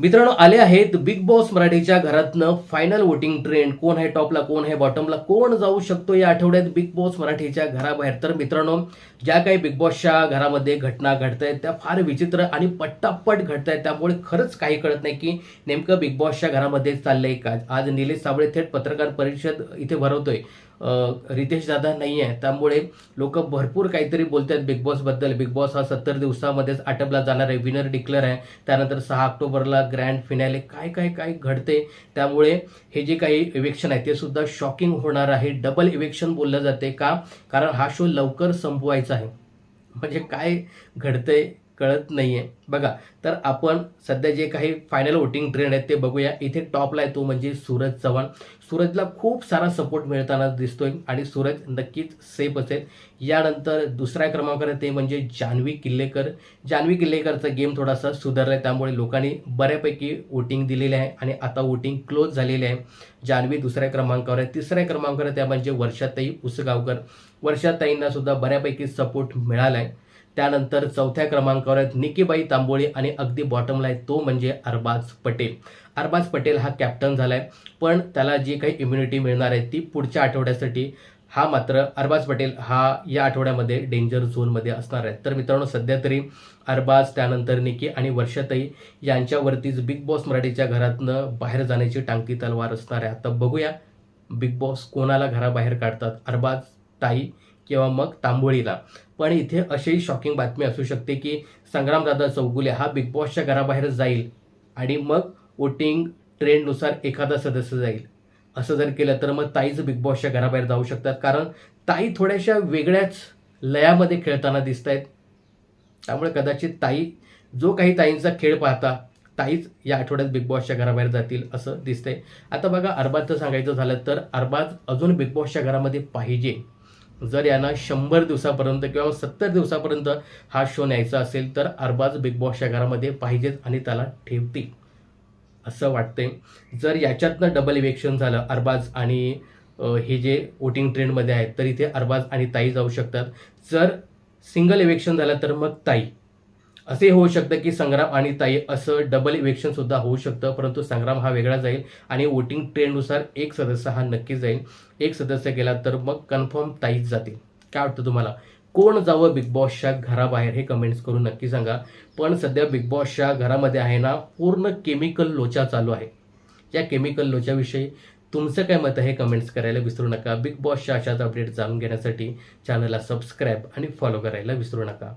मित्रांनो, आले आहेत बिग बॉस मराठीच्या घरातनं फायनल वोटिंग ट्रेंड. कोण आहे टॉपला, कोण आहे बॉटमला, कोण जाऊ शकतो या आठवड्यात बिग बॉस मराठीच्या घराबाहेर. तर मित्रांनो, ज्या काही बिग बॉसच्या घरामध्ये घटना घडत आहेत त्या फार विचित्र आणि पट्टापट घडत आहेत. त्यामुळे खरंच काही कळत नाही की नेमकं बिग बॉसच्या घरामध्ये चाललंय का. आज निलेश साबळे थेट पत्रकार परिषद इथे भरवतोय. रितेश दादा नाही आहे, त्यामुळे लोक भरपूर काहीतरी बोलतात बिग बॉस बद्दल. बिग बॉस हा 70 दिवसामध्येच आटपला जाणार आहे, विनर डिक्लेअर आहे. त्यानंतर 6 ऑक्टोबरला ग्रँड फिनाले. काय काय काय घडते, त्यामुळे हे जे काही इव्हेक्शन आहे ते सुद्धा शॉकिंग होणार आहे. डबल इव्हेक्शन बोललं जाते का, कारण हा शो लवकर संपवायचा आहे. म्हणजे काय घडतंय कळत नाहीये बघा. तर आपण सध्या जे काही फायनल वोटिंग ट्रेंड आहेत ते बघूया. इथे टॉपला आहे तो म्हणजे सूरज चव्हाण. सूरजला खूप सारा सपोर्ट मिळताना दिसतोय आणि सूरज नक्कीच सेफ असेल. यानंतर दुसऱ्या क्रमांकावर ते म्हणजे जान्हवी किल्लेकर. जान्हवी किल्लेकरचा गेम थोडासा सुधारला आहे, त्यामुळे लोकांनी बऱ्यापैकी वोटिंग दिलेले आहे आणि आता वोटिंग क्लोज झालेले आहे. जान्हवी दुसऱ्या क्रमांकावर आहे. तिसऱ्या क्रमांकावर त्या म्हणजे वर्षाताई उसगावकर. वर्षाताईंना सुद्धा बऱ्यापैकी सपोर्ट मिळाला आहे. त्यानंतर चौथ्या क्रमांकावर आहेत निकीबाई तांबोळी आणि अगदी बॉटमला आहे तो म्हणजे अरबाज पटेल. अरबाज पटेल हा कॅप्टन झालाय, पण त्याला जी काही इम्युनिटी मिळणार आहे ती पुढच्या आठवड्यासाठी. हा मात्र अरबाज पटेल हा या आठवड्यामध्ये डेंजर झोनमध्ये असणार आहे. तर मित्रांनो, सध्या तरी अरबाज, त्यानंतर निकी आणि वर्षाताई यांच्यावरतीच बिग बॉस मराठीच्या घरातनं बाहेर जाण्याची टांगती तलवार असणार आहे. आता बघूया बिग बॉस कोणाला घराबाहेर काढतात, अरबाज ताई किंवा मग तांबोळीला. पण इथे अशी शॉकिंग बातमी असू शकते की संग्रामदादा चौगुले हा बिग बॉसच्या घराबाहेर जाईल आणि मग वोटिंग ट्रेंडनुसार एखादा सदस्य जाईल. असं जर केलं तर मग ताईच बिग बॉसच्या घराबाहेर जाऊ शकतात, कारण ताई थोड्याशा वेगळ्याच लयामध्ये खेळताना दिसत आहेत. त्यामुळे कदाचित ताई, जो काही ताईंचा खेळ पाहता, ताईच या आठवड्यात बिग बॉसच्या घराबाहेर जातील असं दिसतंय. आता बघा, अरबाजचं सांगायचं झालं तर अरबाज अजून बिग बॉसच्या घरामध्ये पाहिजे. जर यांना 100 दिवसापर्यंत किंवा 70 दिवसापर्यंत हा शो न्यायचा असेल तर अरबाज बिग बॉसच्या घरामध्ये पाहिजेच आणि त्याला ठेवतील असं वाटतंय. जर याच्यातनं डबल इव्हेक्शन झालं अरबाज आणि हे जे वोटिंग ट्रेंडमध्ये आहेत, तर इथे अरबाज आणि ताई जाऊ शकतात. जर सिंगल इव्हेक्शन झालं तर मग ताई. असे होऊ शकतं की संग्राम आणि ताई असं डबल इव्हेक्शन सुद्धा होऊ शकतं, परंतु संग्राम हा वेगळा जाईल आणि वोटिंग ट्रेंडनुसार एक सदस्य हा नक्की जाईल. एक सदस्य गेला तर मग कन्फर्म ताईच जातील. काय वाटतं तुम्हाला, कोण जावं बिग बॉसच्या घराबाहेर हे कमेंट्स करून नक्की सांगा. पण सध्या बिग बॉसच्या घरामध्ये आहे ना पूर्ण केमिकल लोचा चालू आहे. या केमिकल लोच्याविषयी तुमचं काय मत आहे हे कमेंट्स करायला विसरू नका. बिग बॉसच्या अशाच अपडेट जाणून घेण्यासाठी चॅनलला सबस्क्राईब आणि फॉलो करायला विसरू नका.